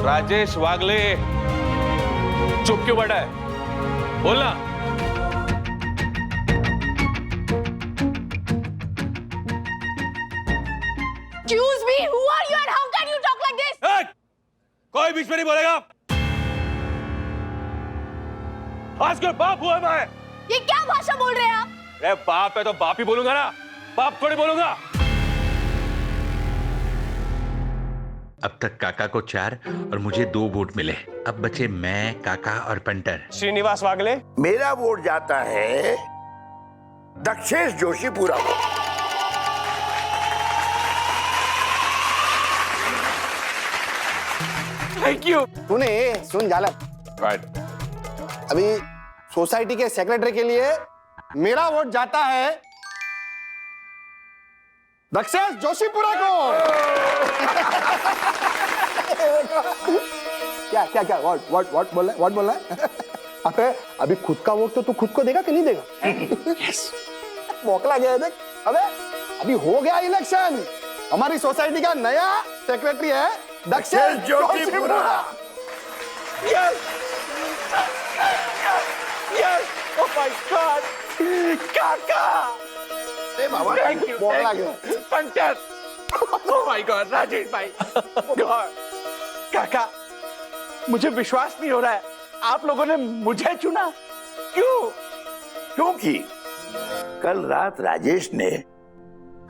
राजेश वागले, चुप क्यों बैठा है? बोलना। Excuse me, who are you and how can you talk like this? कोई बीच में नहीं बोलेगा। आज के बाप हुआ मैं। ये क्या भाषा बोल रहे हैं आप? अरे बाप है तो बाप ही बोलूंगा ना, बाप थोड़ी बोलूंगा। अब तक काका को 4 और मुझे 2 वोट मिले। अब बचे मैं, काका और पंटर। श्रीनिवास वागले। मेरा वोट जाता है दक्षेश जोशीपुरा को। Thank you. तूने सुन जालक, राइट। अभी सोसाइटी के सेक्रेटरी के लिए मेरा वोट जाता है दक्षेश जोशीपुरा को। क्या क्या क्या व्हाट बोल रहा है? अबे अभी खुद का वोट तो तू खुद को देगा कि नहीं देगा? मौका गया है देख। अबे अभी हो गया इलेक्शन, हमारी सोसाइटी का नया सेक्रेटरी है Dakshesh Joshipura. Yes yes, oh my God, काका। ए बाबा, थैंक यू, मौका गया। Punter. Oh my God, Rajesh भाई। गॉड, काका, मुझे विश्वास नहीं हो रहा है, आप लोगों ने मुझे चुना। क्यों? क्योंकि कल रात राजेश ने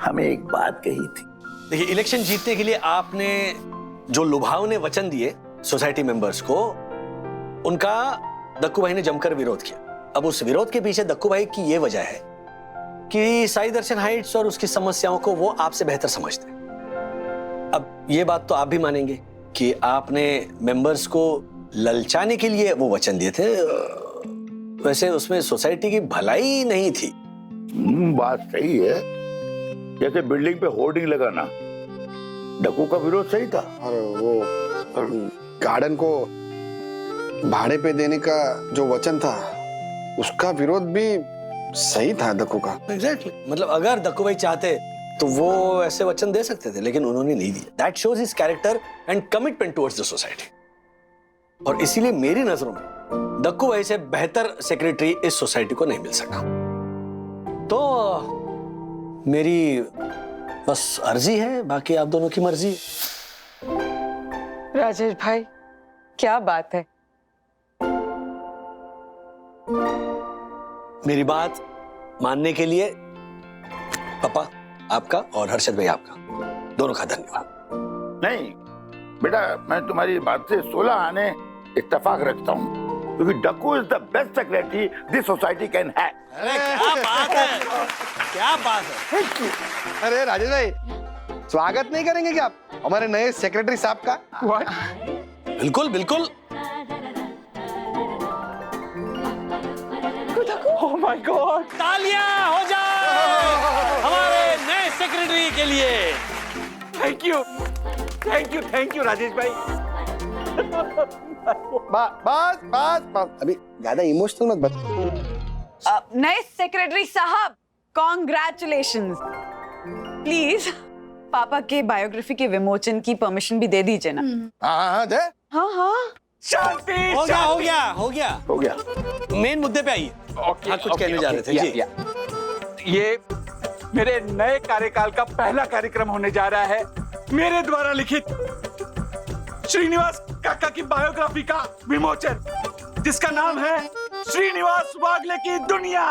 हमें एक बात कही थी। देखिए, इलेक्शन जीतने के लिए आपने जो लुभावने वचन दिए सोसाइटी मेंबर्स को, उनका दक्कू भाई ने जमकर विरोध किया। अब उस विरोध के पीछे दक्कू भाई की ये वजह है कि साई दर्शन हाइट्स और उसकी समस्याओं को वो आपसे बेहतर समझते हैं। अब ये बात तो आप भी मानेंगे कि आपने मेंबर्स को ललचाने के लिए वो वचन दिए थे। वैसे उसमें सोसाइटी की भलाई नहीं थी। बात सही है। जैसे बिल्डिंग पे होर्डिंग लगाना, डकू का विरोध सही था। और वो गार्डन को भाड़े पे देने का जो वचन था, उसका विरोध भी सही था दक्कू का। एग्जैक्टली। मतलब अगर दक्कू भाई चाहते तो वो ऐसे वचन दे सकते थे, लेकिन उन्होंने नहीं दिया। That shows his character and commitment towards the society. और इसीलिए मेरी नजरों में दक्कू भाई से बेहतर सेक्रेटरी इस सोसाइटी को नहीं मिल सका। तो मेरी बस अर्जी है, बाकी आप दोनों की मर्जी है। राजेश भाई, क्या बात है? मेरी बात मानने के लिए पापा आपका और हर्षद भाई आपका दोनों का धन्यवाद। नहीं बेटा, मैं तुम्हारी बात से 16 आने इत्तेफाक रखता हूँ, क्योंकि डकू is the best secretary this society can have. अरे क्या बात है, क्या बात है। अरे राजेश भाई, स्वागत नहीं करेंगे क्या आप हमारे नए सेक्रेटरी साहब का? बिल्कुल बिल्कुल। ओह माय गॉड, तालियां हो जाए हमारे नए सेक्रेटरी के लिए। Thank you thank you thank you Rajesh भाई। बस बस बस, अभी ज्यादा इमोशनल मत बन। नए सेक्रेटरी साहब, कॉन्ग्रेचुलेशंस। प्लीज पापा के बायोग्राफी के विमोचन की परमिशन भी दे दीजिए ना। हाँ दे। हाँ। शांति, हो गया हो गया हो गया हो गया। मेन मुद्दे पे आइए। ओके, हाँ, कुछ कहने जा रहे थे जी। ये मेरे नए कार्यकाल का पहला कार्यक्रम होने जा रहा है। मेरे द्वारा लिखित श्रीनिवास काका की बायोग्राफी का विमोचन, जिसका नाम है श्रीनिवास वागले की दुनिया।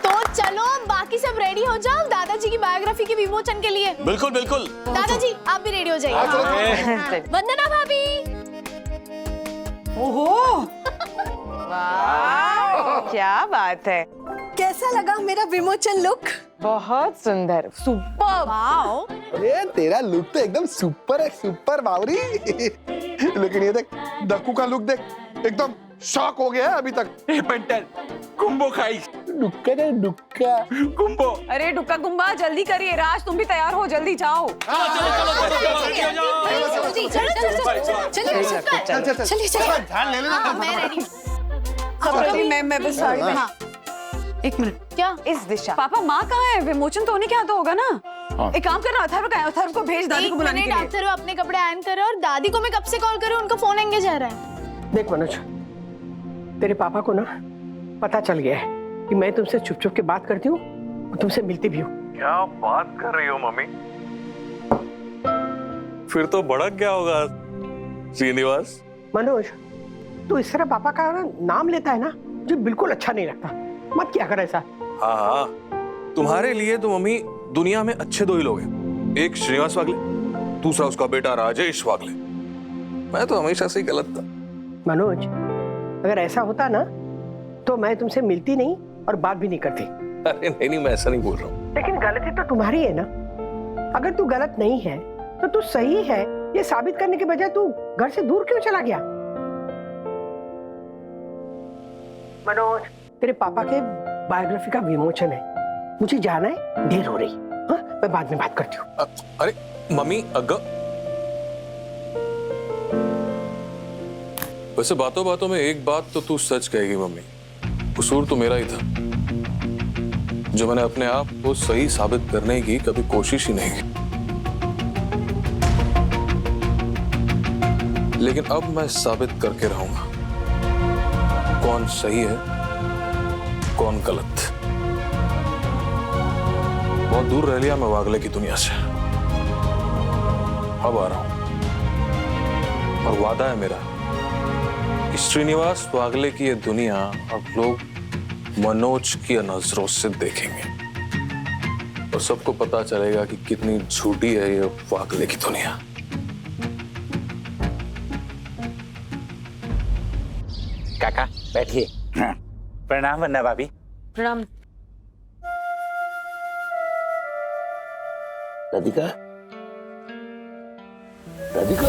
तो चलो बाकी सब रेडी हो जाओ दादाजी की बायोग्राफी के विमोचन के लिए। बिल्कुल बिल्कुल। दादाजी आप भी रेडी हो जाइए। वंदना भाभी। ओहो, वाह, क्या बात है। कैसा लगा मेरा विमोचन लुक? बहुत सुंदर, सुपर। वाओ, अरे तेरा लुक तो एकदम सुपर है, सुपर बावरी। लेकिन ये देख, दक्कू का लुक देख, एकदम शॉक हो गया है अभी तक। पंटर, कुंभो खाई। डुक्का ना डुक्का। कुंभो। अरे डुक्का गुम्बा जल्दी करिए। राज तुम भी तैयार हो, जल्दी जाओ। चल ध्यान ले लेना। मैं रेडी। मैं बस साड़ी में। एक मिनट, क्या? इस दिशा। पापा माँ कहाँ है? विमोचन तो होने क्या तो होगा ना? हाँ। एक काम करना, अथर्व का है, अथर्व को भेज दादी को बुलाने के लिए। अथर्व अपने कपड़े आयरन करे और दादी को मैं कब से कॉल करूं, उनका फोन एंगेज आ रहा है। देख मनोज, तेरे पापा को ना पता चल गया है कि मैं तुमसे छुप छुप के बात करती हूँ और तुमसे मिलती भी हूँ। क्या बात कर रही हो मम्मी? फिर तो भड़क गया होगा श्रीनिवास। मनोज, तू इस तरह पापा का नाम लेता है ना, जो बिल्कुल अच्छा नहीं लगता। मत क्या कर ऐसा। हाँ हाँ, तुम्हारे लिए तो मम्मी दुनिया में अच्छे दो ही लोग हैं, एक श्रीनिवास वागले, दूसरा उसका बेटा राजेश वागले। मैं तो हमेशा से ही गलत था। मनोज, अगर ऐसा होता ना तो मैं तुमसे मिलती नहीं और बात भी नहीं करती। अरे नहीं, मैं ऐसा नहीं बोल रहा हूँ। लेकिन गलती तो तुम्हारी है ना। अगर तू गलत नहीं है तो तू सही है, ये साबित करने के बजाय तू घर से दूर क्यों चला गया? मनोज, तेरे पापा के बायोग्राफी का विमोचन है, मुझे जाना है, देर हो रही। हाँ, मैं बाद में बात करती हूँ। अरे मम्मी, वैसे बातों बातों में एक बात तो तू सच कहेगी मम्मी, कसूर तो मेरा ही था, जो मैंने अपने आप को सही साबित करने की कभी कोशिश ही नहीं की। लेकिन अब मैं साबित करके रहूंगा कौन सही है कौन गलत। बहुत दूर रह लिया मैं वागले की दुनिया से, अब आ रहा हूं और वादा है मेरा कि श्रीनिवास वागले की ये दुनिया अब लोग मनोज की नजरों से देखेंगे और सबको पता चलेगा कि कितनी झूठी है ये वागले की दुनिया। काका बैठिए। हाँ। प्रणाम वन्ना भाभी। प्रणाम। राधिका, राधिका,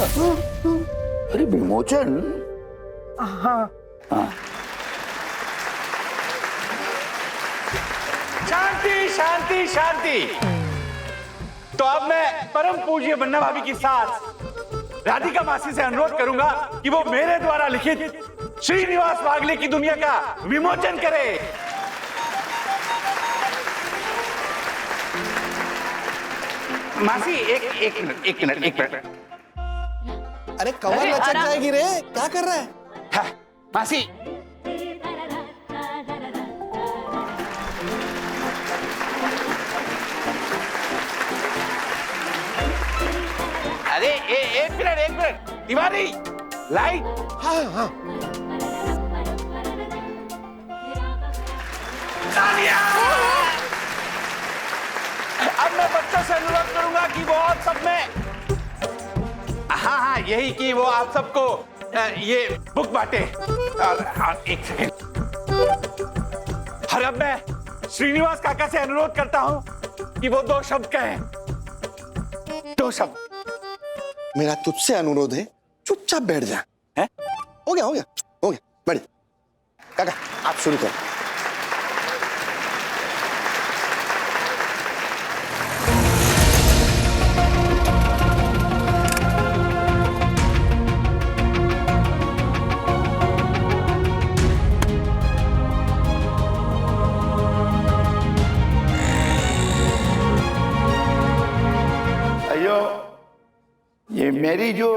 अरे विमोचन। हाँ, शांति शांति शांति। तो अब मैं परम पूज्य वन्ना भाभी की साथ राधिका मासी से अनुरोध करूंगा कि वो मेरे द्वारा लिखित श्रीनिवास वागले की दुनिया का विमोचन करे। मासी एक मिनट। अरे कमर लचक जाएगी रे, क्या कर रहा है? हाँ, मासी अरे एक मिनट तिवारी, लाइट। हाँ हाँ, अब मैं बच्चों से अनुरोध करूंगा कि वो आप सब में हाँ यही कि वो आप सबको ये बुक बांटे। और एक सेकंड, और अब मैं श्रीनिवास काका से अनुरोध करता हूं कि वो 2 शब्द कहें। 2 शब्द। मेरा तुझसे अनुरोध है, चुपचाप बैठ जा। है? हो गया बैठ। काका आप शुरू करो। ये मेरी जो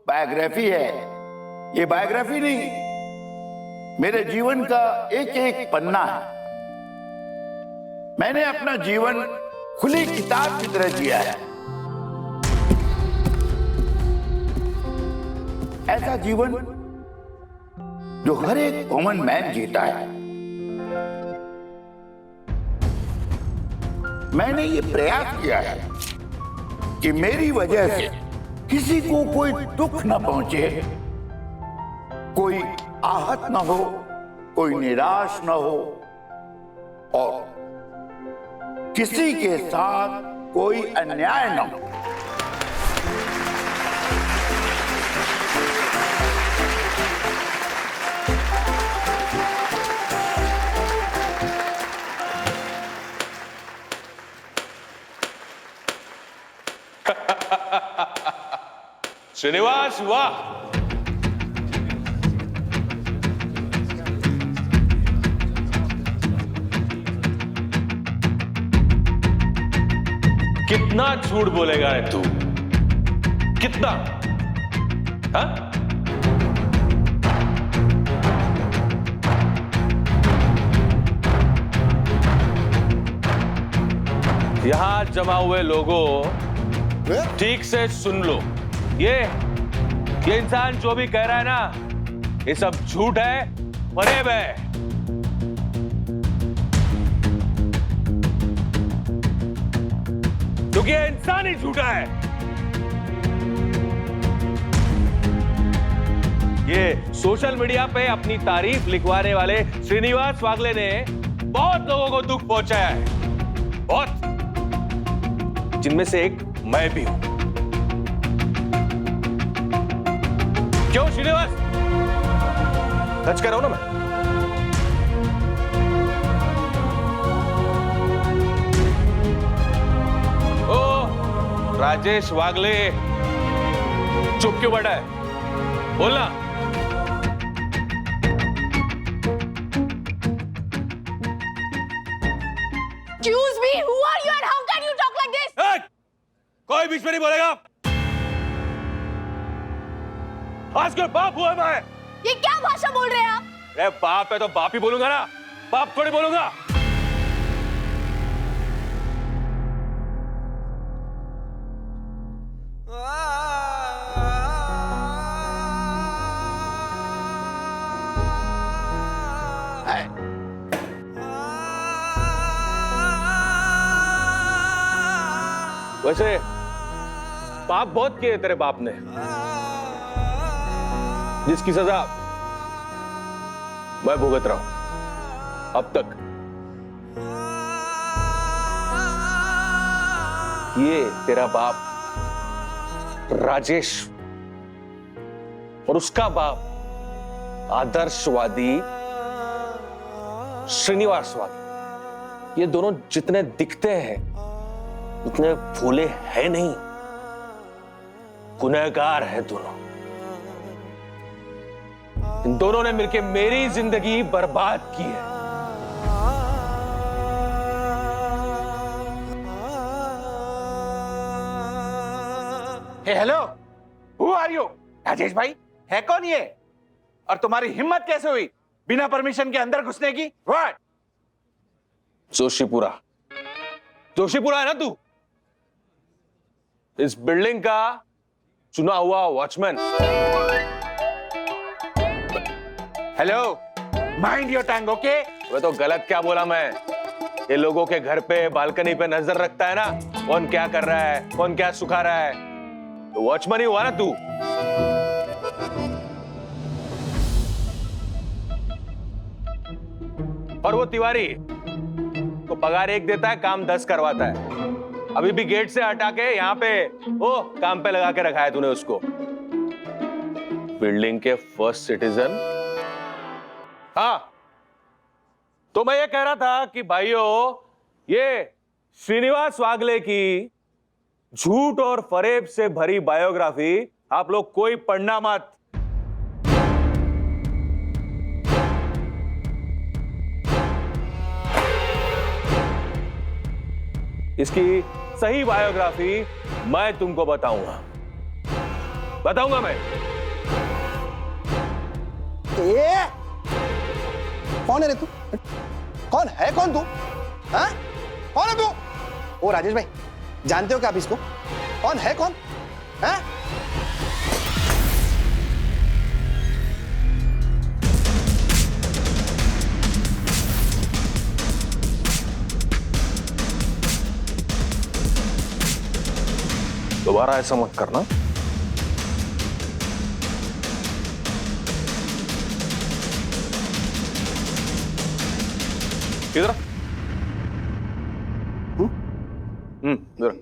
बायोग्राफी है, ये बायोग्राफी नहीं, मेरे जीवन का एक एक पन्ना है। मैंने अपना जीवन खुली किताब की तरह जिया है। ऐसा जीवन जो हर एक कॉमन मैन जीता है। मैंने ये प्रयास किया है कि मेरी वजह से किसी को कोई दुख न पहुंचे, कोई आहत न हो, कोई निराश न हो और किसी के साथ कोई अन्याय न हो। श्रीनिवास वाह, कितना झूठ बोलेगा रे तू? कितना? हाँ? यहां जमा हुए लोगों, ठीक से सुन लो। ये इंसान जो भी कह रहा है ना, ये सब झूठ है, फरेब है। क्योंकि ये इंसान ही झूठा है। ये सोशल मीडिया पे अपनी तारीफ लिखवाने वाले श्रीनिवास वागले ने बहुत लोगों को दुख पहुंचाया है, बहुत, जिनमें से एक मैं भी हूं। क्यों श्रीनिवास? सच कह रहा हूं ना मैं। ओ राजेश वागले, चुप क्यों बैठा है? बोलना। Excuse me, who are you and how can you talk like this? कोई बीच में नहीं बोलेगा। आज के बाप हुआ मैं। ये क्या भाषा बोल रहे हैं आप? अरे बाप है तो बाप ही बोलूंगा ना, बाप थोड़ी बोलूंगा। वैसे पाप बहुत किए तेरे बाप ने, जिसकी सजा मैं भुगत रहा हूं अब तक। ये तेरा बाप राजेश और उसका बाप आदर्शवादी श्रीनिवासवादी, ये दोनों जितने दिखते हैं उतने भोले हैं नहीं, गुनहगार है दोनों। इन दोनों ने मिलकर मेरी जिंदगी बर्बाद की है। Hello, who are you? Rajesh भाई, है कौन ये? और तुम्हारी हिम्मत कैसे हुई बिना परमिशन के अंदर घुसने की? व्हाट? जोशीपुरा, जोशीपुरा है ना तू? इस बिल्डिंग का चुना हुआ watchman. Hello, mind your tongue, okay? वे तो गलत क्या बोला मैं? ये लोगों के घर पे बालकनी पे नजर रखता है ना, कौन क्या कर रहा है, कौन क्या सुखा रहा है, तो वॉचमैन ही हुआ ना तू। और वो तिवारी तो पगार 1 देता है, काम 10 करवाता है। अभी भी गेट से हटा के यहाँ पे ओ काम पे लगा के रखा है तूने उसको। बिल्डिंग के फर्स्ट सिटीजन। हाँ, तो मैं ये कह रहा था कि भाइयों, ये श्रीनिवास वागले की झूठ और फरेब से भरी बायोग्राफी आप लोग कोई पढ़ना मत। इसकी सही बायोग्राफी मैं तुमको बताऊंगा मैं। ए, कौन है रे तू? कौन है कौन तू? हाँ? कौन है तू? ओ राजेश भाई, जानते हो क्या आप इसको? कौन है कौन? हाँ? दोबारा ऐसा मत करना। इधर इधर।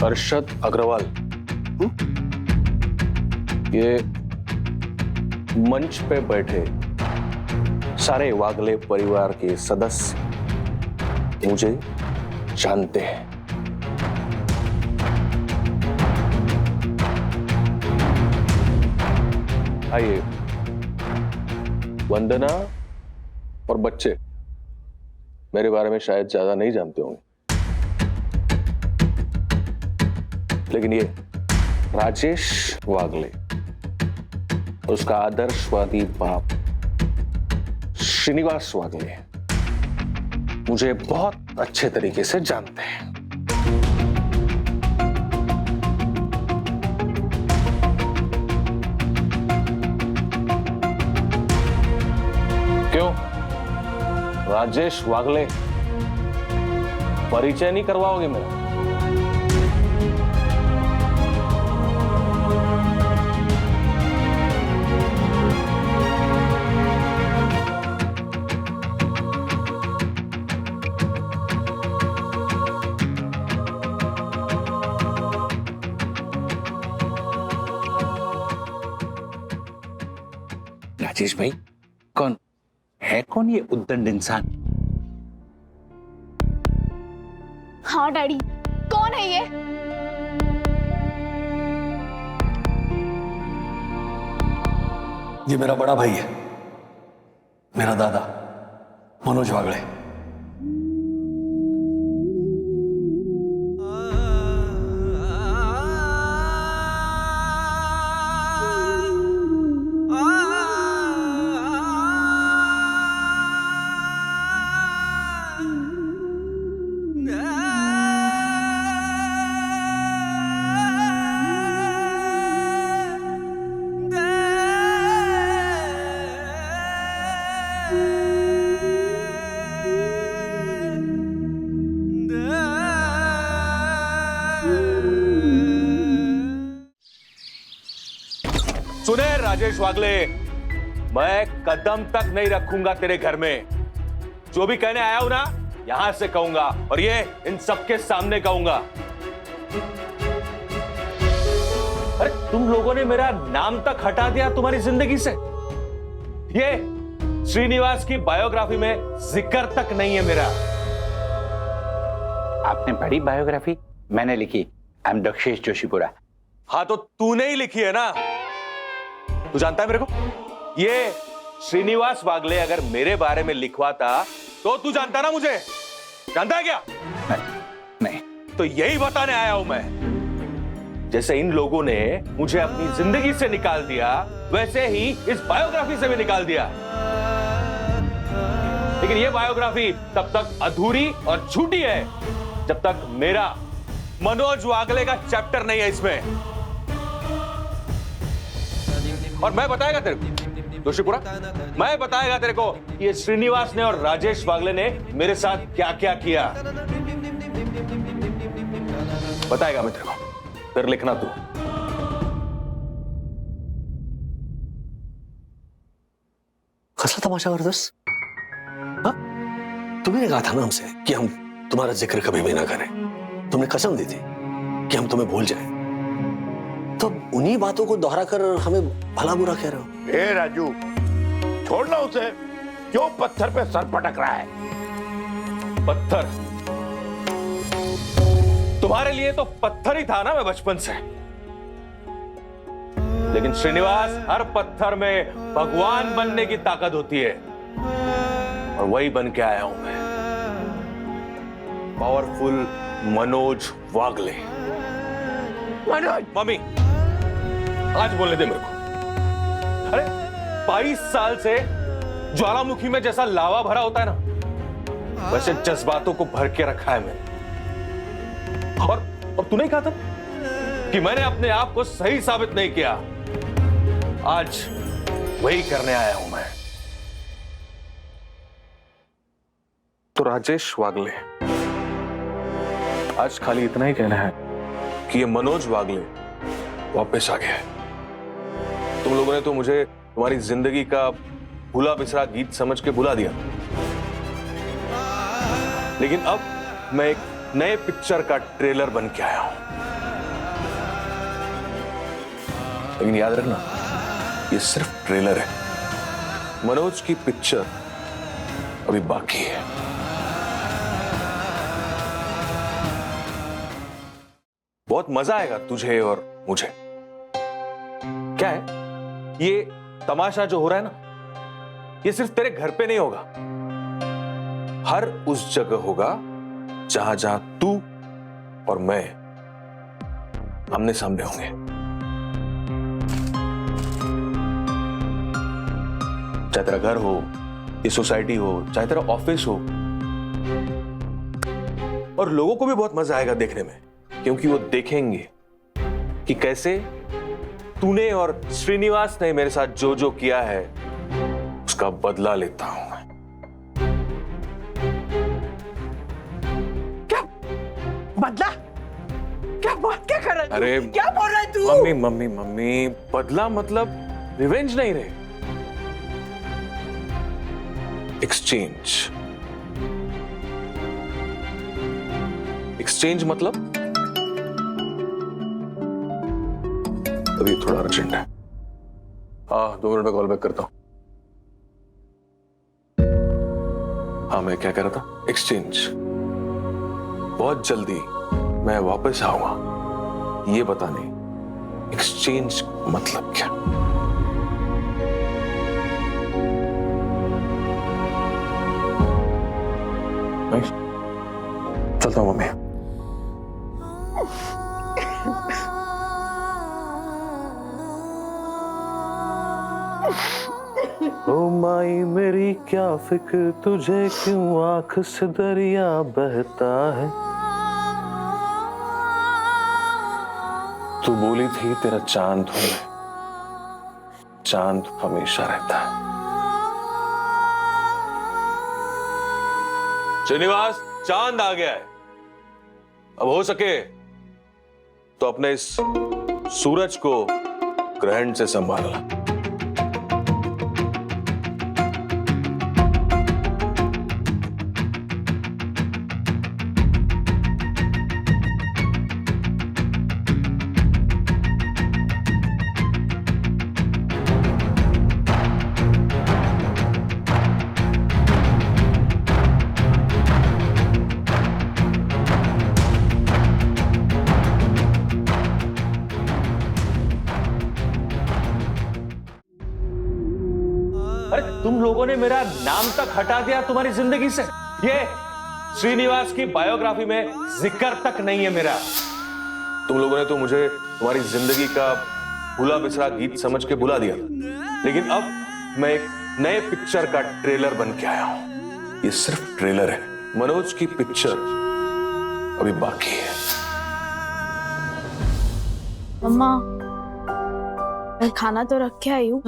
अरशद अग्रवाल, ये मंच पे बैठे सारे वागले परिवार के सदस्य मुझे जानते हैं। आइए। वंदना और बच्चे मेरे बारे में शायद ज्यादा नहीं जानते होंगे, लेकिन ये राजेश वागले, उसका आदर्शवादी बाप श्रीनिवास वागले मुझे बहुत अच्छे तरीके से जानते हैं। क्यों राजेश वागले, परिचय नहीं करवाओगे मेरा? राजेश भाई, कौन है? कौन ये उद्दंड इंसान? हाँ डैडी, कौन है ये? ये मेरा बड़ा भाई है, मेरा दादा मनोज वागले। सुने राजेश वागले, मैं कदम तक नहीं रखूंगा तेरे घर में। जो भी कहने आया हूं ना, यहां से कहूंगा, और ये इन सबके सामने कहूंगा। अरे तुम लोगों ने मेरा नाम तक हटा दिया तुम्हारी जिंदगी से। ये श्रीनिवास की बायोग्राफी में जिक्र तक नहीं है मेरा। आपने पढ़ी बायोग्राफी? मैंने लिखी। I am Dakshesh Joshipura. हाँ तो तूने ही लिखी है ना? तू जानता है मेरे को? ये श्रीनिवास वागले अगर मेरे बारे में लिखवाता तो तू जानता ना मुझे? जानता है क्या? नहीं। तो यही बताने आया हूं मैं। जैसे इन लोगों ने मुझे अपनी जिंदगी से निकाल दिया, वैसे ही इस बायोग्राफी से भी निकाल दिया। लेकिन ये बायोग्राफी तब तक अधूरी और झूठी है जब तक मेरा मनोज वागले का चैप्टर नहीं है इसमें। और मैं बताएगा तेरे को जोशीपुरा, मैं बताएगा तेरे को ये श्रीनिवास ने और राजेश वागले ने मेरे साथ क्या क्या किया। बताएगा मैं तेरे को, फिर लिखना तू। कसला तमाशा करतोस? हाँ? तुमने कहा था ना हमसे कि हम तुम्हारा जिक्र कभी भी ना करें। तुमने कसम दी थी कि हम तुम्हें भूल जाएं। तो उन्हीं बातों को दोहरा कर हमें भला बुरा कह रहे हो। ए राजू, छोड़ना उसे। क्यों पत्थर पे सर पटक रहा है? पत्थर? तुम्हारे लिए तो पत्थर ही था ना मैं बचपन से। लेकिन श्रीनिवास, हर पत्थर में भगवान बनने की ताकत होती है, और वही बन के आया हूं मैं। पावरफुल मनोज वागले। मनोज! मम्मी, आज बोलने दे मेरे को। अरे 22 साल से ज्वालामुखी में जैसा लावा भरा होता है ना, वैसे जज्बातों को भर के रखा है मैंने। और तूने कहा था कि मैंने अपने आप को सही साबित नहीं किया। आज वही करने आया हूं मैं। तो राजेश वागले, आज खाली इतना ही कहना है कि ये मनोज वागले वापस आ गया है। तुम लोगों ने तो मुझे तुम्हारी जिंदगी का भूला बिसरा गीत समझ के भुला दिया, लेकिन अब मैं एक नए पिक्चर का ट्रेलर बन के आया हूं। लेकिन याद रखना, ये सिर्फ ट्रेलर है। मनोज की पिक्चर अभी बाकी है। बहुत मजा आएगा तुझे और मुझे। क्या है ये तमाशा जो हो रहा है ना, ये सिर्फ तेरे घर पे नहीं होगा, हर उस जगह होगा जहां जहां तू और मैं आमने सामने होंगे। चाहे तेरा घर हो, ये सोसाइटी हो, चाहे तेरा ऑफिस हो, और लोगों को भी बहुत मजा आएगा देखने में, क्योंकि वो देखेंगे कि कैसे तूने और श्रीनिवास ने मेरे साथ जो जो किया है उसका बदला लेता हूं मैं। क्या बदला? क्या बात क्या कर रहा है? अरे क्या बोल रहा है तू? मम्मी मम्मी मम्मी, बदला मतलब रिवेंज नहीं रे, एक्सचेंज। एक्सचेंज मतलब अभी थोड़ा अर्जेंट है, 2 मिनट में कॉल बैक करता हूं। हाँ, मैं क्या कह रहा था, एक्सचेंज। बहुत जल्दी मैं वापस आऊंगा ये बताने एक्सचेंज मतलब क्या। चलता हूं मम्मी। ओ माई मेरी क्या फिक्र तुझे, क्यों आंख से दरिया बहता है। तू बोली थी तेरा चांद हूं मैं, चांद हमेशा रहता है। श्रीनिवास, चांद आ गया है। अब हो सके तो अपने इस सूरज को ग्रहण से संभालना। अरे तुम लोगों ने मेरा नाम तक हटा दिया तुम्हारी जिंदगी से। ये श्रीनिवास की बायोग्राफी में जिक्र तक नहीं है मेरा। तुम लोगों ने तो मुझे तुम्हारी जिंदगी का भूला बिसरा गीत समझ के बुला दिया, लेकिन अब मैं एक नए पिक्चर का ट्रेलर बन के आया हूं। ये सिर्फ ट्रेलर है, मनोज की पिक्चर अभी बाकी है। मम्मा, मैं खाना तो रख के आई हूँ,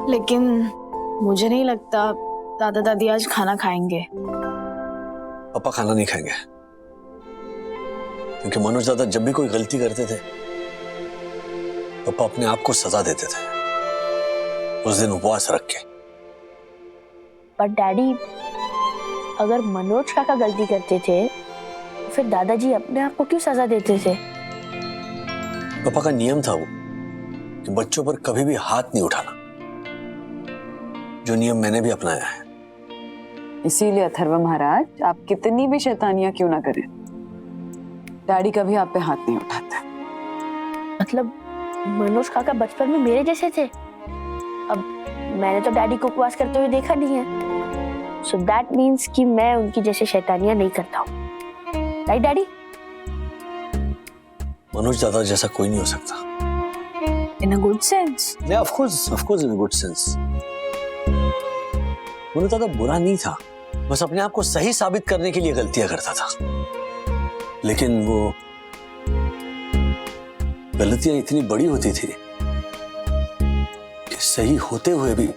लेकिन मुझे नहीं लगता दादा दादी आज खाना खाएंगे। पापा खाना नहीं खाएंगे, क्योंकि मनोज दादा जब भी कोई गलती करते थे पापा अपने आप को सजा देते थे, उस दिन उपवास रख के। पर डैडी, अगर मनोज काका गलती करते थे फिर दादाजी अपने आप को क्यों सजा देते थे? पापा का नियम था वो कि बच्चों पर कभी भी हाथ नहीं उठाना, जो नियम मैंने भी अपनाया है। इसीलिए अथर्व महाराज, आप कितनी भी शैतानियां क्यों ना करें, डैडी कभी आप पे हाथ नहीं उठाते। मतलब मनोज काका बचपन में मेरे जैसे थे? अब मैंने तो डैडी को उपवास करते हुए देखा नहीं है, सो दैट मीन्स कि मैं उनकी जैसे शैतानियां नहीं करता हूँ, राइट डैडी? मनोज दादा जैसा कोई नहीं हो सकता। In a good sense? Of course in a good sense. Manoj दादा बुरा नहीं था, बस अपने आप को सही साबित करने के लिए गलतियां करता था। लेकिन वो गलतियां इतनी बड़ी होती थी कि सही होते हुए भी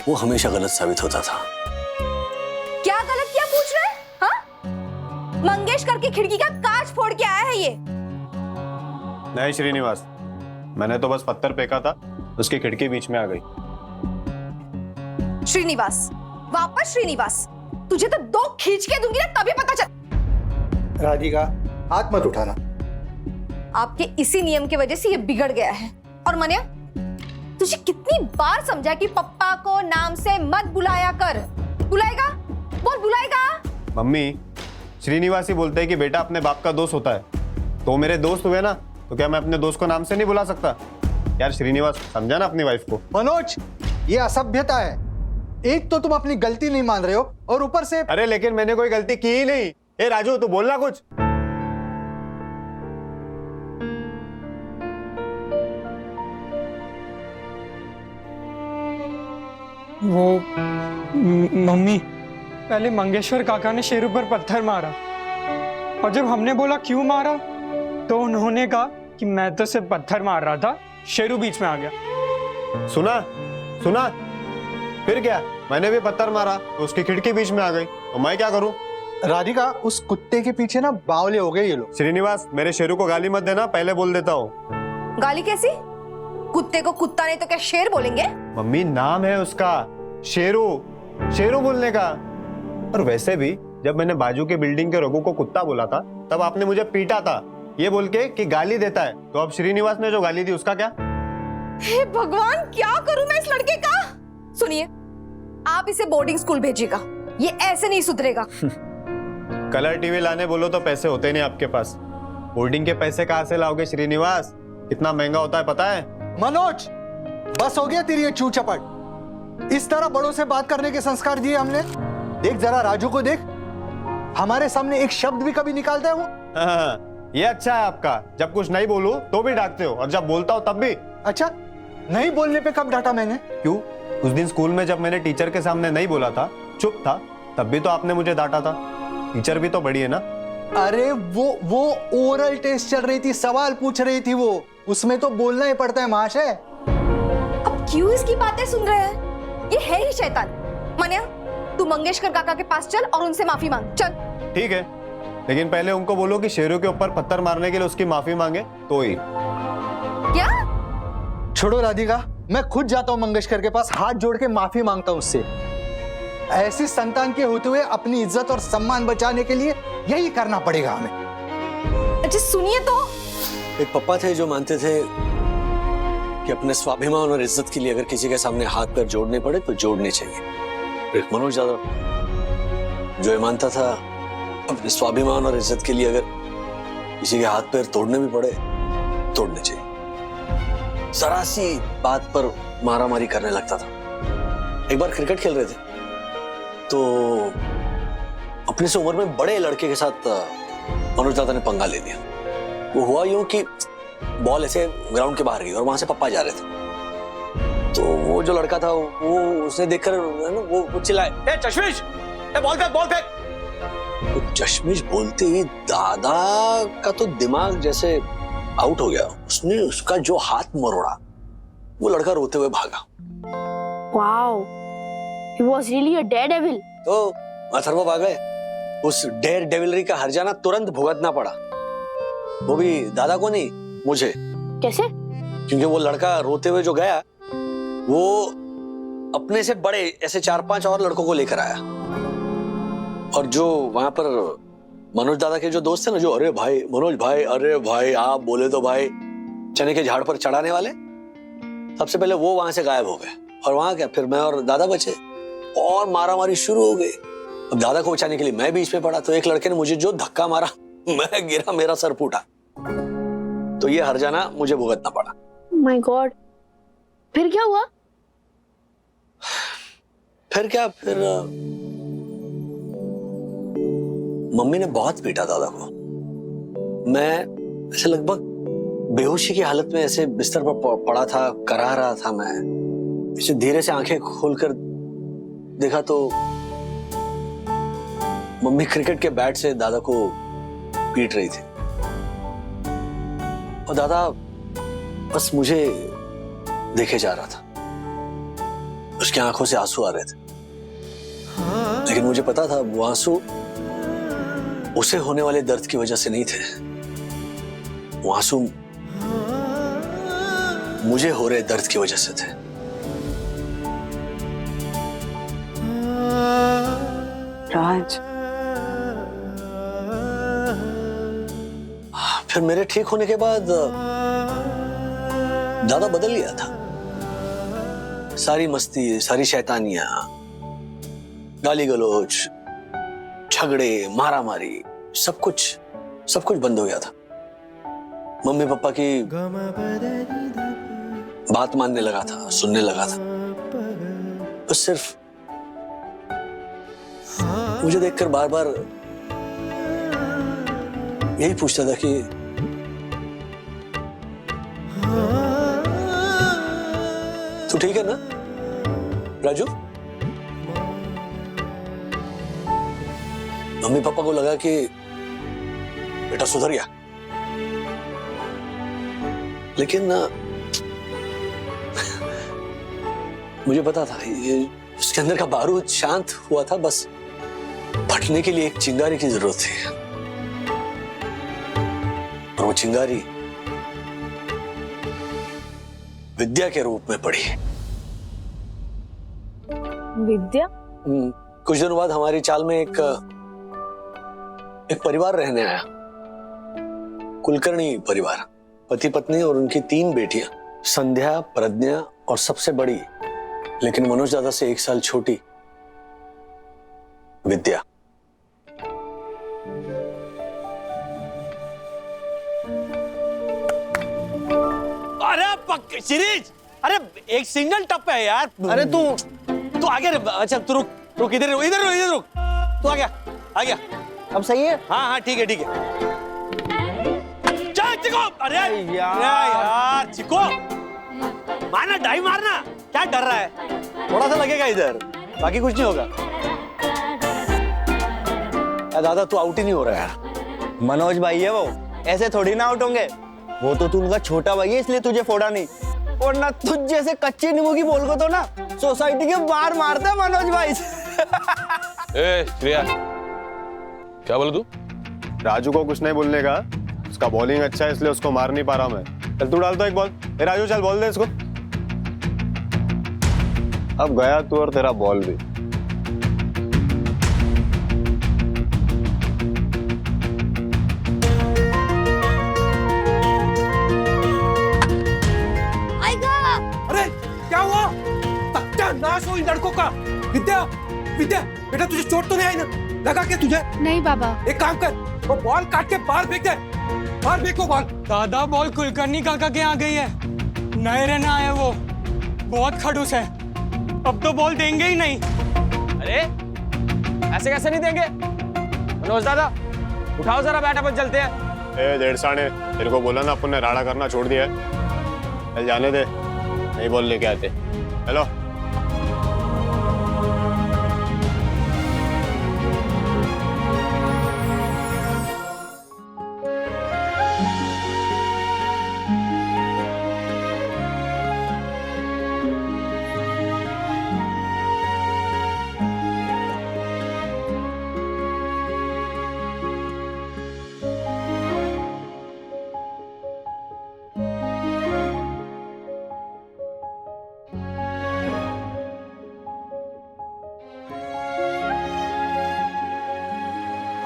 वो हमेशा गलत साबित होता था। क्या गलत क्या पूछ रहे हैं? हाँ? मंगेशकर की खिड़की का कांच फोड़ के आया है ये। नहीं श्रीनिवास, मैंने तो बस पत्थर फेंका था, उसकी खिड़की बीच में आ गई। श्रीनिवास, वापस श्रीनिवास, तुझे तो 2 खींच के दूंगी ना तभी पता चल। राधिका, हाथ मत उठाना। आपके इसी नियम की वजह से ये बिगड़ गया है। और मन्या, तुझे कितनी बार समझा कि पप्पा को नाम से मत बुलाया कर। बुलाएगा? बोल बुलाएगा? मम्मी, श्रीनिवास ही बोलते हैं कि बेटा अपने बाप का दोस्त होता है, तो मेरे दोस्त हुए ना, तो क्या मैं अपने दोस्त को नाम से नहीं बुला सकता? यार श्रीनिवास, समझा ना अपनी वाइफ को। मनोज, ये असभ्यता है। एक तो तुम अपनी गलती नहीं मान रहे हो और ऊपर से अरे लेकिन मैंने कोई गलती की ही नहीं। ए राजू, तू बोलना कुछ। वो मम्मी, पहले मंगेश्वर काका ने शेरू पर पत्थर मारा और जब हमने बोला क्यों मारा तो उन्होंने कहा कि मैं तो सिर्फ पत्थर मार रहा था, शेरू बीच में आ गया। सुना सुना, फिर क्या? मैंने भी पत्थर मारा तो उसकी खिड़की बीच में आ गई, तो मैं क्या करूं? राधिका, उस कुत्ते के पीछे ना बावले हो गए ये लोग। श्रीनिवास, मेरे शेरू को गाली मत देना, पहले बोल देता हूँ। गाली कैसी? कुत्ते को कुत्ता नहीं तो क्या शेर बोलेंगे? मम्मी, नाम है उसका शेरू, शेरू बोलने का। और वैसे भी जब मैंने बाजू के बिल्डिंग के रघु को कुत्ता बोला था तब आपने मुझे पीटा था ये बोल के कि गाली देता है। तो अब श्रीनिवास ने जो गाली दी उसका क्या? हे भगवान, क्या करूं मैं इस लड़के का? सुनिए, आप इसे बोर्डिंग स्कूल भेजिएगा, ये ऐसे नहीं सुधरेगा। कलर टीवी लाने बोलो तो पैसे होते नहीं आपके पास। बोर्डिंग के पैसे कहाँ से लाओगे श्रीनिवास? कितना महंगा होता है पता है? मनोज, बस हो गया तेरी ये चू चपट। इस तरह बड़ों से बात करने के संस्कार दिए हमने। देख जरा राजू को देख, हमारे सामने एक शब्द भी कभी निकालता है वो। हाँ, ये अच्छा है आपका, जब कुछ नहीं बोलूं तो भी डांटते हो और जब बोलता हो तब भी। अच्छा, नहीं बोलने पे कब डांटा मैंने? क्यों? उस दिन स्कूल में जब मैंने टीचर के सामने नहीं बोला था, चुप था, तब भी तो आपने मुझे डांटा था। टीचर भी तो बड़ी है ना। अरे वो ओरल टेस्ट चल रही थी, सवाल पूछ रही थी वो, उसमें तो बोलना ही पड़ता है महाशय। अब क्यों इसकी बातें सुन रहे हैं? ये है ही शैतान। मन्या, तू मंगेशकर काका के पास चल और उनसे माफी मांग। चल। ठीक है, लेकिन पहले उनको बोलो कि शेरू के ऊपर पत्थर मारने के लिए उसकी माफी मांगे तो ही। क्या? छोड़ो राधिका, मैं खुद जाता हूँ मंगेशकर के पास, हाथ जोड़ के माफी मांगता हूँ उससे। ऐसी संतान के होते हुए अपनी इज्जत और सम्मान बचाने के लिए यही करना पड़ेगा हमें। अच्छा सुनिए तो, एक पप्पा थे जो मानते थे कि अपने स्वाभिमान और इज्जत के लिए अगर किसी के सामने हाथ पैर जोड़ने पड़े तो जोड़ने चाहिए। एक मनोज यादव जो ये मानता था अपने स्वाभिमान और इज्जत के लिए अगर किसी के हाथ पैर तोड़ने भी पड़े तोड़ने चाहिए। जरा सी बात पर मारामारी करने लगता था। एक बार क्रिकेट खेल रहे थे तो अपने से उम्र में बड़े लड़के के साथ मनोज दादा ने पंगा ले लिया। वो हुआ यूं कि बॉल ऐसे ग्राउंड के बाहर गई और वहां से पप्पा जा रहे थे। तो वो जो लड़का था वो उसने देखकर वो चिल्लाए, ए चश्मिश, ए बॉल फेंक, बॉल फेंक। तो चश्मिश बोलते ही दादा का तो दिमाग जैसे आउट हो गया। उसने उसका जो हाथ मरोड़ा, वो लड़का रोते हुए भागा। Wow, he was really a daredevil. तो अथर्व भाग गए। उस डेयर डेविलरी का हर्जाना तुरंत भुगतना पड़ा, वो भी दादा को नहीं, मुझे। कैसे? क्योंकि वो लड़का रोते हुए जो गया वो अपने से बड़े ऐसे 4-5 और लड़कों को लेकर आया। और जो वहां पर मनोज दादा के जो दोस्त थे ना, जो अरे भाई मनोज भाई, अरे भाई आप बोले तो भाई चने के झाड़ पर चढ़ाने वाले, सबसे पहले वो वहां से गायब हो गए। और वहां क्या, फिर मैं और दादा बचे और मारामारी शुरू हो गई। अब दादा को बचाने के लिए मैं बीच में पड़ा तो एक लड़के ने मुझे जो धक्का मारा, मैं गिरा, मेरा सर फूटा। तो ये हर्जाना मुझे भुगतना पड़ा। My God, फिर क्या हुआ? फिर क्या, फिर मम्मी ने बहुत पीटा दादा को। मैं ऐसे लगभग बेहोशी की हालत में ऐसे बिस्तर पर पड़ा था, करा रहा था। मैं ऐसे धीरे से आंखें खोलकर देखा तो मम्मी क्रिकेट के बैट से दादा को पीट रही थी और दादा बस मुझे देखे जा रहा था। उसकी आंखों से आंसू आ रहे थे, लेकिन मुझे पता था वो आंसू उसे होने वाले दर्द की वजह से नहीं थे, वो आंसू मुझे हो रहे दर्द की वजह से थे। राज, फिर मेरे ठीक होने के बाद दादा बदल गया था। सारी मस्ती, सारी शैतानियां, गाली गलौज, झगड़े, मारामारी, सब कुछ बंद हो गया था। मम्मी पापा की बात मानने लगा था, सुनने लगा था। बस सिर्फ मुझे देखकर बार बार यही पूछता था कि तू ठीक है ना राजू? मम्मी पापा को लगा कि बेटा सुधर गया, लेकिन मुझे पता था ये उसके अंदर का बारूद शांत हुआ था, बस फटने के लिए एक चिंगारी की जरूरत थी, और वो चिंगारी विद्या के रूप में पड़ी। विद्या? कुछ दिनों बाद हमारी चाल में एक परिवार रहने आया, कुलकर्णी परिवार, पति पत्नी और उनकी 3 बेटियां, संध्या, प्रज्ञा और सबसे बड़ी लेकिन मनोज दादा से 1 साल छोटी विद्या। अरे सीरीज, अरे एक सिंगल टप है यार। अरे तू आगे, अच्छा तू रुक इधर रुक, तू आ गया अब सही है? हाँ ठीक है चल चिको। अरे यार चिको, मारना, डाई मारना, क्या डर रहा है? थोड़ा सा लगेगा इधर, बाकी कुछ नहीं होगा। दादा तू आउट ही नहीं हो रहा यार। मनोज भाई है वो, ऐसे थोड़ी ना आउट होंगे। वो तो तू उनका छोटा भाई है, इसलिए तुझे फोड़ा नहीं, और ना तुझ जैसे कच्चे नींबू की बोल को तो ना सोसाइटी के बाहर मारता है मनोज भाई। ए श्रेया, क्या बोला तू? राजू को कुछ नहीं बोलने का, उसका बॉलिंग अच्छा है इसलिए उसको मार नहीं पा रहा मैं। चल तू डाल दो एक बॉल। ए राजू चल बॉल दे इसको। अब गया तू और तेरा बॉल भी। क्या हुआ? सत्यानाश हो इन लड़कों का। विद्या बेटा तुझे चोट तो नहीं आई ना? लगा क्या तुझे? नहीं बाबा। एक काम कर, वो बॉल काट के बाहर फेंक दे, बाहर फेंको बॉल। दादा बॉल कुलकर्णी काका के यहाँ गई है, नए रहना है वो, बहुत खड़ूस है, अब तो बॉल देंगे ही नहीं। अरे ऐसे कैसे नहीं देंगे? मनोज दादा उठाओ जरा बैट, अपन चलते हैं। ए डेढ़साने, तेरे को बोला ना अपन ने राड़ा करना छोड़ दिया है, चल जाने दे, नहीं बॉल लेके आते। हेलो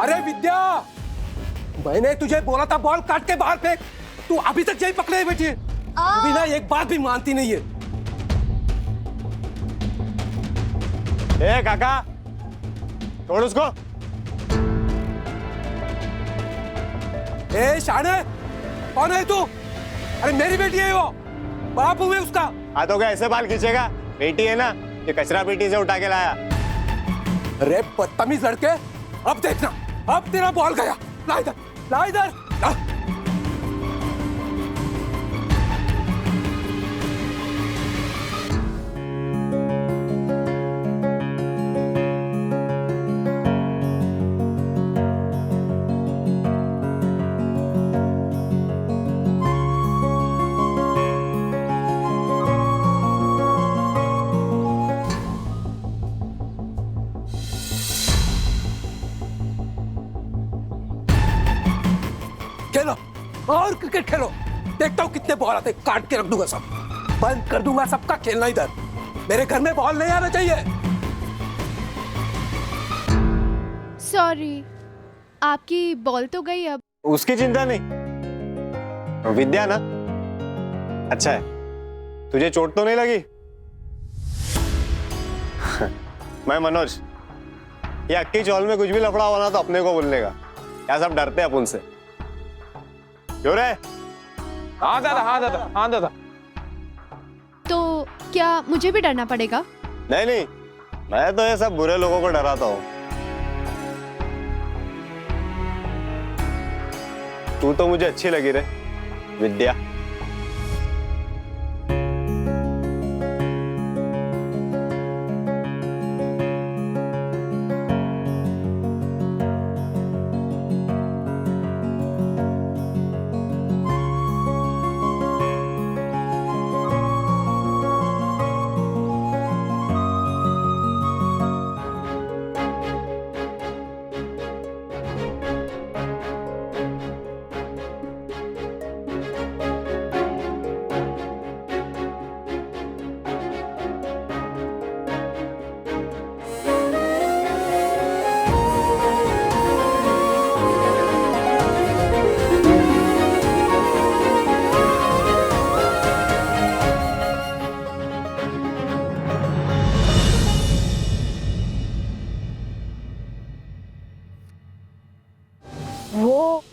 अरे विद्या, मैंने तुझे बोला था बॉल काट के बाहर फेंक, तू अभी तक यही पकड़े बैठी है, अभी ना एक बात भी मानती नहीं है। ए काका, छोड़ उसको। ए शाने, कौन है तू? अरे मेरी बेटी है वो, बाप हूँ मैं उसका। हाँ तो क्या ऐसे बाल खींचेगा? बेटी है ना, ये कचरा पेटी से उठा के लाया। अरे बदतमीज लड़के, अब देखना, अब तेरा बॉल गया। ला इधर, ला इधर, ला। खेलो और क्रिकेट खेलो, देखता हूँ कितने बॉल आते, काट के रख दूंगा सब, बंद कर दूंगा सबका खेलना इधर। मेरे घर में बॉल नहीं आना चाहिए। सॉरी, आपकी बॉल तो गई अब। उसकी चिंता नहीं, विद्या ना अच्छा है, तुझे चोट तो नहीं लगी? मैं मनोज, ये अक्की चौल में कुछ भी लफड़ा हुआ ना तो अपने को बोलने का, क्या सब डरते हैं अपन से। क्यों रे? हाँ दादा, हाँ दादा, हाँ दादा। तो क्या मुझे भी डरना पड़ेगा? नहीं नहीं, मैं तो ये सब बुरे लोगों को डराता हूँ। तू तो मुझे अच्छी लगी रे विद्या। वो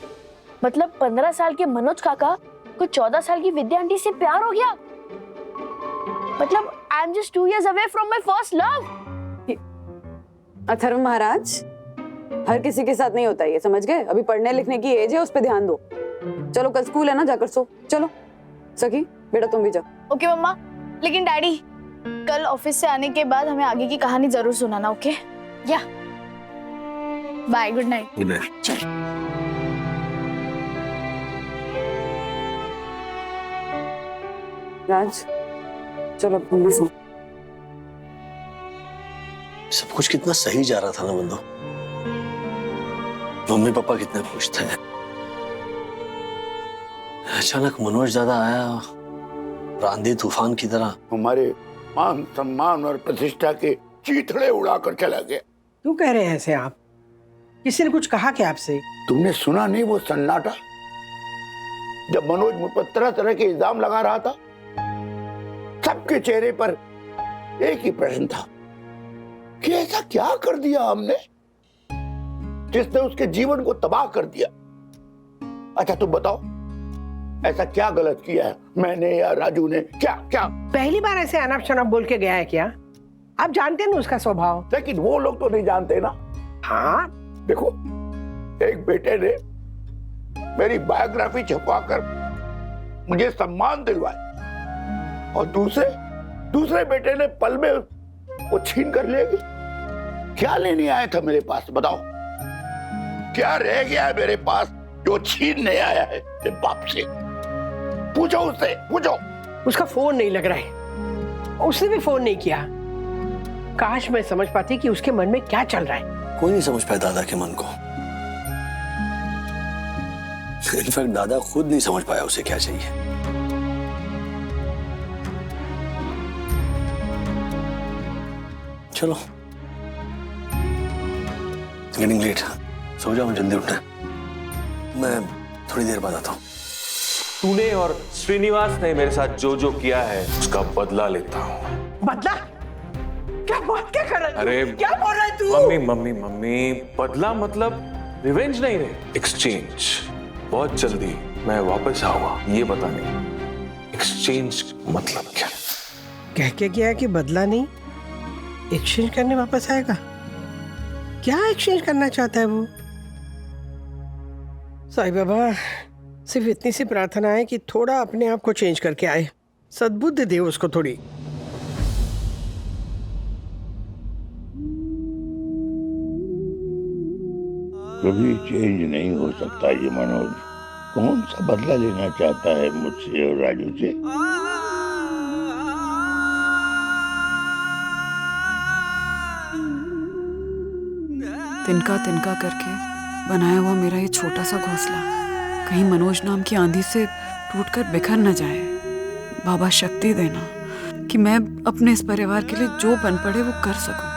मतलब 15 साल के मनोज काका को 14 साल की विद्या आंटी से प्यार हो गया। मतलब I am just 2 years away from my first love। Atharva Maharaj, हर किसी के साथ नहीं होता ये, समझ गए? अभी पढ़ने लिखने की एज है, उस पर ध्यान दो। चलो कल स्कूल है ना, जाकर सो। चलो सखी बेटा तुम भी जाओ। ओके मम्मा, लेकिन डैडी कल ऑफिस से आने के बाद हमें आगे की कहानी जरूर सुनाना। ओके? या bye, good night. Good night. Raj चलो तुम भी सो। सब कुछ कितना सही जा रहा था ना बंदो। मम्मी पापा कितने खुश थे। अचानक मनोज दादा आया, आंधी तूफान की तरह हमारे मान सम्मान और प्रतिष्ठा के चीथड़े उड़ाकर चला गया। क्यों कह रहे हैं ऐसे आप? किसी ने कुछ कहा क्या आपसे? तुमने सुना नहीं वो सन्नाटा जब मनोज मुझ पर तरह तरह के इल्जाम लगा रहा था? सबके चेहरे पर एक ही प्रश्न था कि ऐसा क्या कर दिया हमने जिसने उसके जीवन को तबाह कर दिया। अच्छा तुम बताओ, ऐसा क्या गलत किया है मैंने या राजू ने? क्या क्या पहली बार ऐसे अनाप शनाप बोल के गया है क्या? आप जानते हैं ना उसका स्वभाव। लेकिन वो लोग तो नहीं जानते ना। हाँ देखो, एक बेटे ने मेरी बायोग्राफी छपवाकर मुझे सम्मान दिलवाया और दूसरे बेटे ने पल में वो छीन कर ले गए। क्या लेने आया था मेरे पास बताओ? क्या रह गया है मेरे पास जो छीनने आया है मेरे बाप से? पूछो उससे, पूछो। उसका फोन नहीं लग रहा है, उसने भी फोन नहीं किया। काश मैं समझ पाती कि उसके मन में क्या चल रहा है। कोई नहीं समझ पाया दादा के मन को। इनफैक्ट दादा खुद नहीं समझ पाया उसे क्या चाहिए। चलो गेटिंग लेट, सो जाओ, जल्दी उठना। मैं थोड़ी देर बाद आता हूँ। तूने और श्रीनिवास ने मेरे साथ जो जो किया है उसका बदला लेता हूँ। बदला? क्या बात क्या कर रहा है? अरे क्या बोल रहा है तू? मम्मी, बदला मतलब रिवेंज नहीं रे, एक्सचेंज। बहुत जल्दी मैं वापस आऊंगा ये बताने। एक्सचेंज मतलब क्या? कह के गया कि बदला नहीं, एक्सचेंज करने वापस आएगा। क्या एक्सचेंज करना चाहता है वो? साईं बाबा, सिर्फ इतनी सी प्रार्थना है कि थोड़ा अपने आप को चेंज करके आए। सद्बुद्धि दे उसको थोड़ी। कभी चेंज नहीं हो सकता ये मनोज। कौन सा बदला लेना चाहता है मुझसे और राजू से? तिनका तिनका करके बनाया हुआ मेरा ये छोटा सा घोंसला कहीं मनोज नाम की आंधी से टूटकर बिखर न जाए। बाबा शक्ति देना कि मैं अपने इस परिवार के लिए जो बन पड़े वो कर सकूं।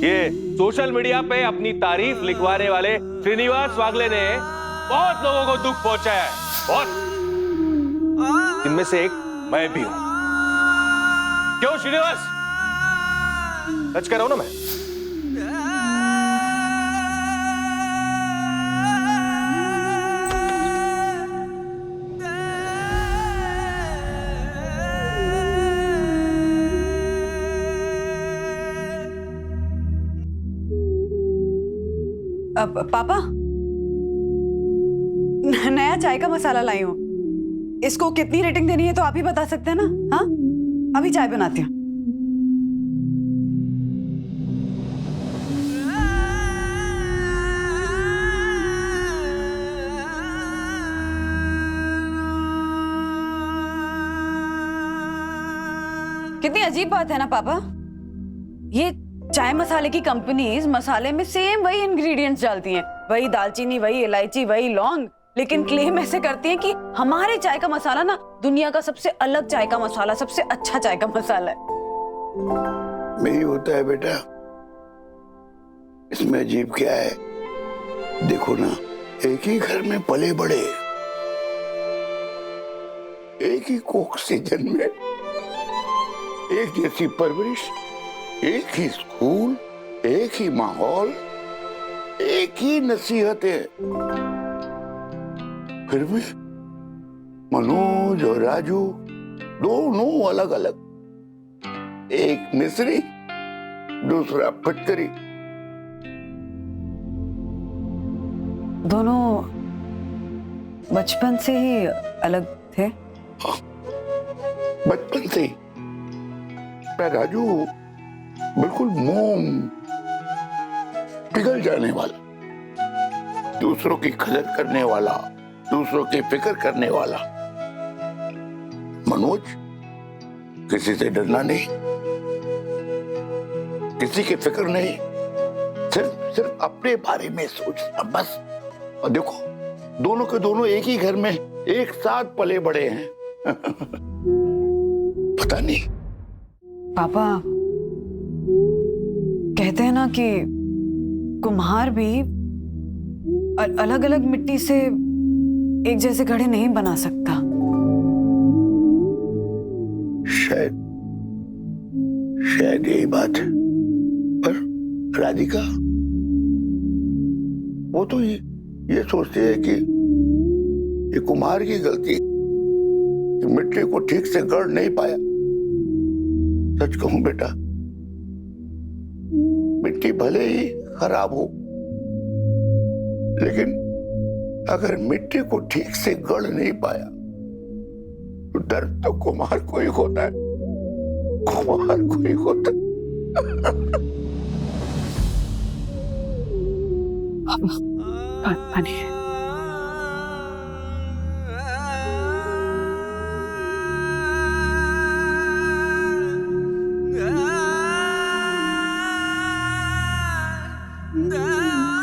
ये सोशल मीडिया पे अपनी तारीफ लिखवाने वाले श्रीनिवास वागले ने बहुत लोगों को दुख पहुंचाया है, बहुत। इनमें से एक मैं भी हूं। क्यों श्रीनिवास? सच कह रहा हूं ना मैं। पापा, नया चाय का मसाला लाई हूँ। इसको कितनी रेटिंग देनी है तो आप ही बता सकते हैं ना? हाँ, अभी चाय बनाती हूँ। कितनी अजीब बात है ना पापा, ये चाय मसाले की कंपनीज मसाले में सेम वही इंग्रेडिएंट्स डालती हैं, वही दालचीनी, वही इलायची, वही लौंग, लेकिन क्लेम ऐसे करती हैं कि हमारे चाय का मसाला ना दुनिया का सबसे अलग चाय का मसाला, सबसे अच्छा चाय का मसाला है। नहीं होता है बेटा, इसमें अजीब क्या है? देखो ना, एक ही घर में पले बड़े, एक ही कोख से जन्मे, एक जैसी परवरिश, एक ही स्कूल, एक ही माहौल, एक ही नसीहतें, फिर भी मनोज और राजू दोनों अलग अलग, एक मिस्री दूसरा फटकरी। दोनों बचपन से ही अलग थे? बचपन से ही। राजू बिल्कुल मोम पिघल जाने वाला, दूसरों की कदर करने वाला, दूसरों की फिक्र करने वाला। मनोज किसी से डरना नहीं, किसी की फिक्र नहीं, सिर्फ अपने बारे में सोचना बस। और देखो, दोनों के दोनों एक ही घर में एक साथ पले बड़े हैं। पता नहीं पापा, कहते हैं ना कि कुम्हार भी अलग अलग मिट्टी से एक जैसे घड़े नहीं बना सकता। शायद यही बात है, पर राधिका वो तो ये सोचती है कि ये कुम्हार की गलती कि मिट्टी को ठीक से गढ़ नहीं पाया। सच कहूं बेटा, मिट्टी भले ही खराब हो, लेकिन अगर मिट्टी को ठीक से गढ़ नहीं पाया तो दर्द तो कुम्हार को ही होता है, कुम्हार को ही होता है।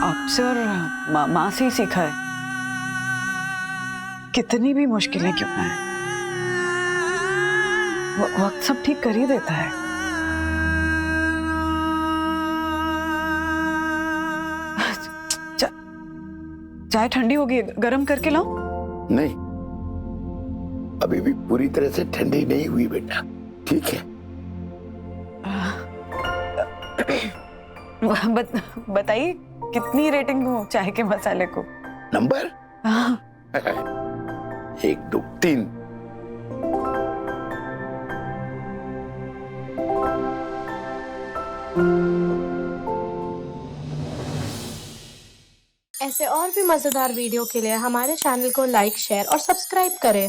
आपसे और माँ से ही सीखा है, कितनी भी मुश्किलें क्यों ना है, वक्त सब ठीक कर ही देता है। चाय ठंडी होगी, गरम करके लाऊं? नहीं, अभी भी पूरी तरह से ठंडी नहीं हुई बेटा, ठीक है? बताइए कितनी रेटिंग दूं चाय के मसाले को? नंबर? 1 2 3। ऐसे और भी मजेदार वीडियो के लिए हमारे चैनल को लाइक, शेयर और सब्सक्राइब करें।